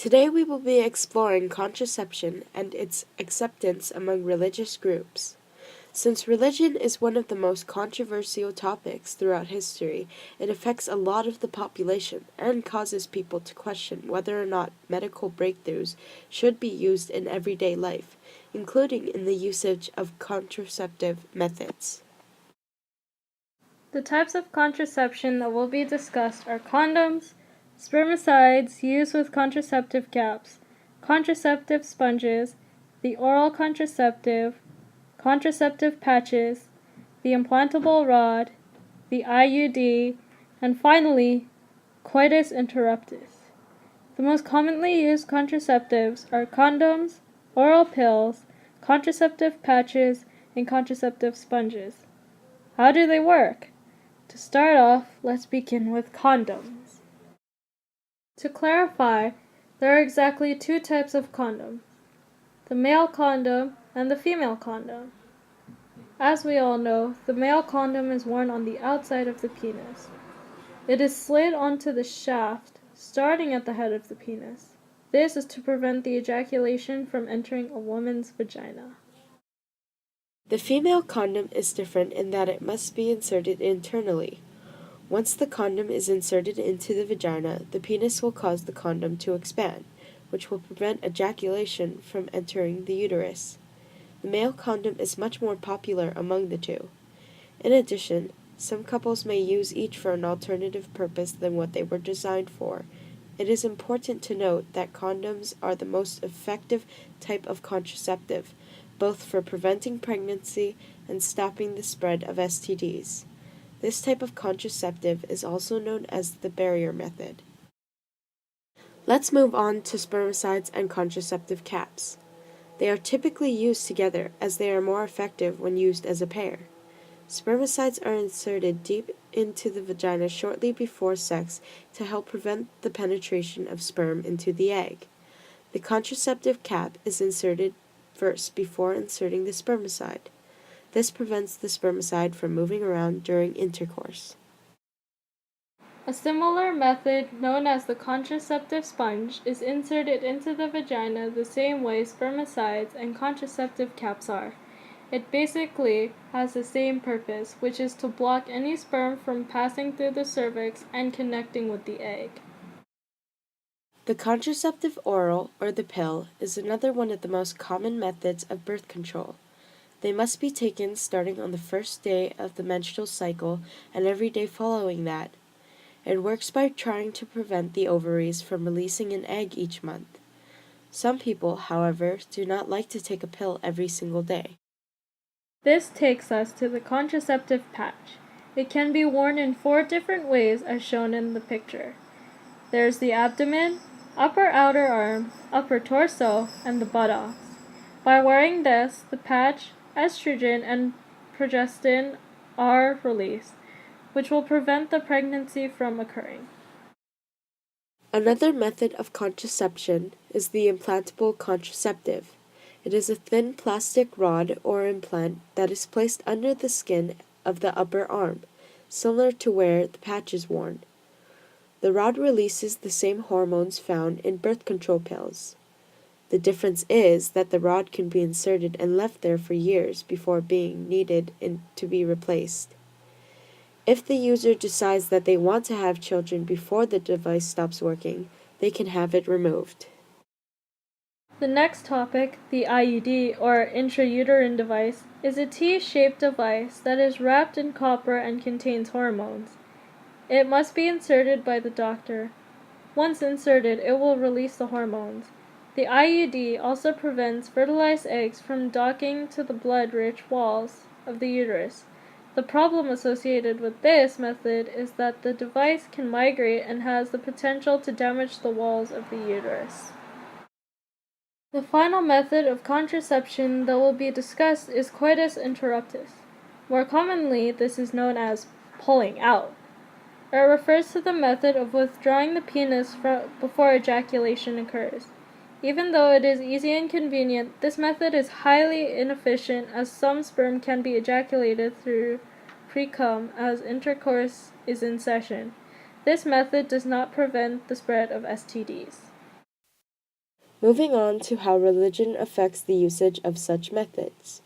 Today we will be exploring contraception and its acceptance among religious groups. Since religion is one of the most controversial topics throughout history, it affects a lot of the population and causes people to question whether or not medical breakthroughs should be used in everyday life, including in the usage of contraceptive methods. The types of contraception that will be discussed are condoms, spermicides used with contraceptive caps, contraceptive sponges, the oral contraceptive, contraceptive patches, the implantable rod, the IUD, and finally, coitus interruptus. The most commonly used contraceptives are condoms, oral pills, contraceptive patches, and contraceptive sponges. How do they work? To start off, let's begin with condoms. To clarify, there are exactly two types of condom: the male condom and the female condom. As we all know, the male condom is worn on the outside of the penis. It is slid onto the shaft, starting at the head of the penis. This is to prevent the ejaculation from entering a woman's vagina. The female condom is different in that it must be inserted internally. Once the condom is inserted into the vagina, the penis will cause the condom to expand, which will prevent ejaculation from entering the uterus. The male condom is much more popular among the two. In addition, some couples may use each for an alternative purpose than what they were designed for. It is important to note that condoms are the most effective type of contraceptive, both for preventing pregnancy and stopping the spread of STDs. This type of contraceptive is also known as the barrier method. Let's move on to spermicides and contraceptive caps. They are typically used together as they are more effective when used as a pair. Spermicides are inserted deep into the vagina shortly before sex to help prevent the penetration of sperm into the egg. The contraceptive cap is inserted first before inserting the spermicide. This prevents the spermicide from moving around during intercourse. A similar method, known as the contraceptive sponge, is inserted into the vagina the same way spermicides and contraceptive caps are. It basically has the same purpose, which is to block any sperm from passing through the cervix and connecting with the egg. The contraceptive oral, or the pill, is another one of the most common methods of birth control. They must be taken starting on the first day of the menstrual cycle and every day following that. It works by trying to prevent the ovaries from releasing an egg each month. Some people, however, do not like to take a pill every single day. This takes us to the contraceptive patch. It can be worn in 4 different ways as shown in the picture. There's the abdomen, upper outer arm, upper torso, and the buttocks. By wearing this, the patch, estrogen, and progestin are released, which will prevent the pregnancy from occurring. Another method of contraception is the implantable contraceptive. It is a thin plastic rod or implant that is placed under the skin of the upper arm, similar to where the patch is worn. The rod releases the same hormones found in birth control pills. The difference is that the rod can be inserted and left there for years before being needed to be replaced. If the user decides that they want to have children before the device stops working, they can have it removed. The next topic, the IUD, or intrauterine device, is a T-shaped device that is wrapped in copper and contains hormones. It must be inserted by the doctor. Once inserted, it will release the hormones. The IUD also prevents fertilized eggs from docking to the blood-rich walls of the uterus. The problem associated with this method is that the device can migrate and has the potential to damage the walls of the uterus. The final method of contraception that will be discussed is coitus interruptus. More commonly, this is known as pulling out. It refers to the method of withdrawing the penis before ejaculation occurs. Even though it is easy and convenient, this method is highly inefficient as some sperm can be ejaculated through pre-cum as intercourse is in session. This method does not prevent the spread of STDs. Moving on to how religion affects the usage of such methods.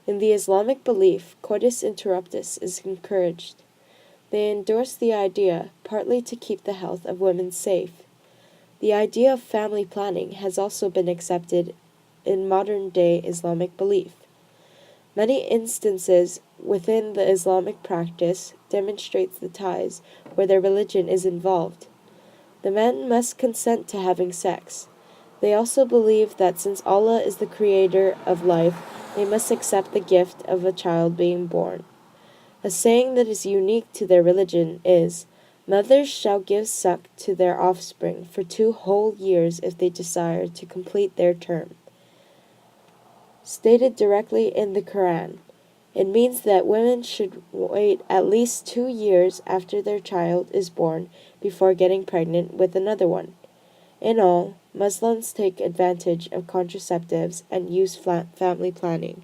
In the Islamic belief, coitus interruptus is encouraged. They endorse the idea, partly to keep the health of women safe. The idea of family planning has also been accepted in modern-day Islamic belief. Many instances within the Islamic practice demonstrates the ties where their religion is involved. The men must consent to having sex. They also believe that since Allah is the creator of life, they must accept the gift of a child being born. A saying that is unique to their religion is, "Mothers shall give suck to their offspring for 2 whole years if they desire to complete their term." Stated directly in the Quran, it means that women should wait at least 2 years after their child is born before getting pregnant with another one. In all, Muslims take advantage of contraceptives and use family planning.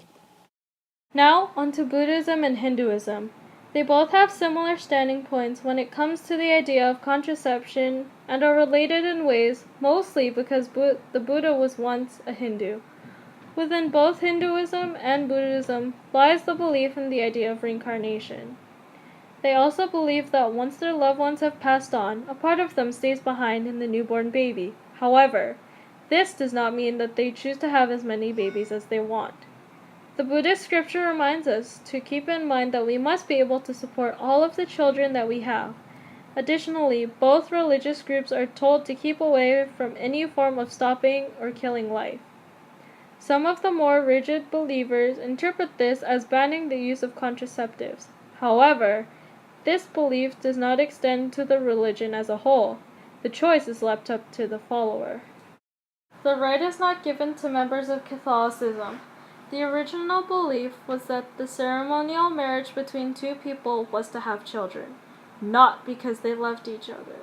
Now, onto Buddhism and Hinduism. They both have similar standing points when it comes to the idea of contraception and are related in ways, mostly because the Buddha was once a Hindu. Within both Hinduism and Buddhism lies the belief in the idea of reincarnation. They also believe that once their loved ones have passed on, a part of them stays behind in the newborn baby. However, this does not mean that they choose to have as many babies as they want. The Buddhist scripture reminds us to keep in mind that we must be able to support all of the children that we have. Additionally, both religious groups are told to keep away from any form of stopping or killing life. Some of the more rigid believers interpret this as banning the use of contraceptives. However, this belief does not extend to the religion as a whole. The choice is left up to the follower. The right is not given to members of Catholicism. The original belief was that the ceremonial marriage between 2 people was to have children, not because they loved each other.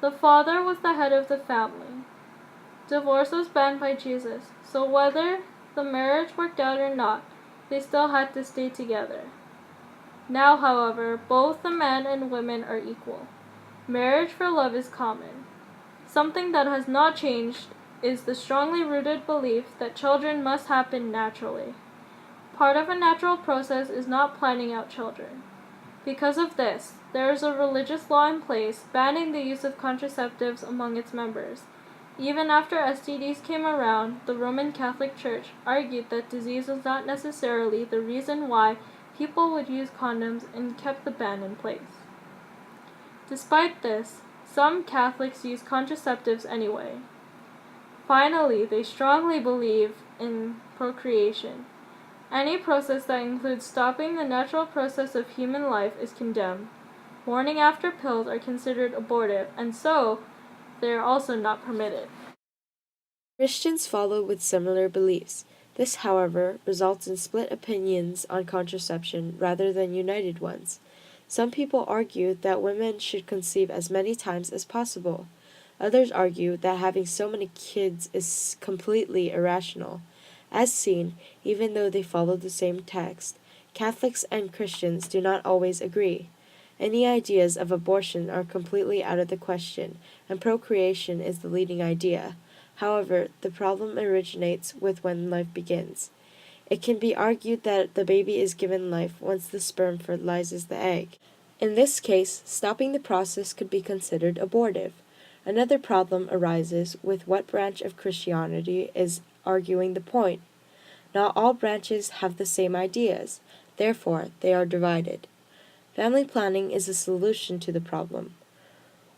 The father was the head of the family. Divorce was banned by Jesus, so whether the marriage worked out or not, they still had to stay together. Now, however, both the men and women are equal. Marriage for love is common. Something that has not changed is the strongly rooted belief that children must happen naturally. Part of a natural process is not planning out children. Because of this, there is a religious law in place banning the use of contraceptives among its members. Even after STDs came around, the Roman Catholic Church argued that disease was not necessarily the reason why people would use condoms and kept the ban in place. Despite this, some Catholics use contraceptives anyway. Finally, they strongly believe in procreation. Any process that includes stopping the natural process of human life is condemned. Morning after pills are considered abortive, and so they are also not permitted. Christians follow with similar beliefs. This, however, results in split opinions on contraception rather than united ones. Some people argue that women should conceive as many times as possible. Others argue that having so many kids is completely irrational. As seen, even though they follow the same text, Catholics and Christians do not always agree. Any ideas of abortion are completely out of the question, and procreation is the leading idea. However, the problem originates with when life begins. It can be argued that the baby is given life once the sperm fertilizes the egg. In this case, stopping the process could be considered abortive. Another problem arises with what branch of Christianity is arguing the point. Not all branches have the same ideas, therefore they are divided. Family planning is a solution to the problem.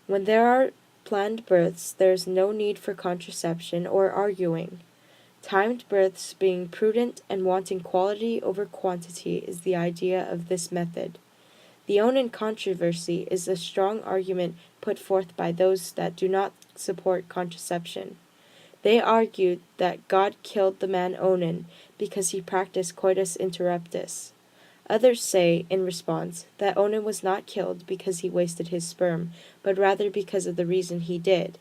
When there are planned births, there is no need for contraception or arguing. Timed births being prudent and wanting quality over quantity is the idea of this method. The Onan controversy is a strong argument put forth by those that do not support contraception. They argued that God killed the man Onan because he practiced coitus interruptus. Others say, in response, that Onan was not killed because he wasted his sperm, but rather because of the reason he did.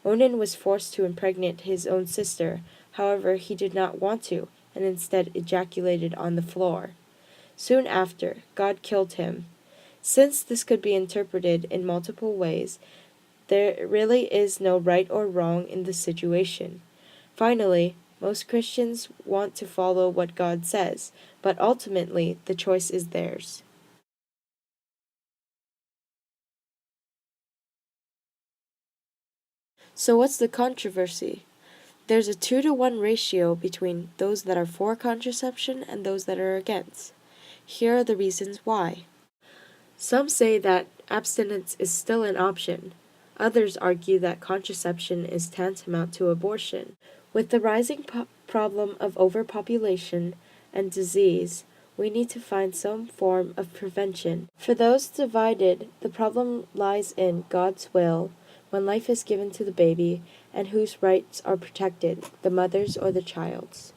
Onan was forced to impregnate his own sister, however he did not want to, and instead ejaculated on the floor. Soon after, God killed him. Since this could be interpreted in multiple ways, there really is no right or wrong in this situation. Finally, most Christians want to follow what God says, but ultimately the choice is theirs. So what's the controversy? There's a 2-to-1 ratio between those that are for contraception and those that are against. Here are the reasons why. Some say that abstinence is still an option. Others argue that contraception is tantamount to abortion. With the rising problem of overpopulation and disease, we need to find some form of prevention. For those divided, the problem lies in God's will, when life is given to the baby, and whose rights are protected, the mother's or the child's.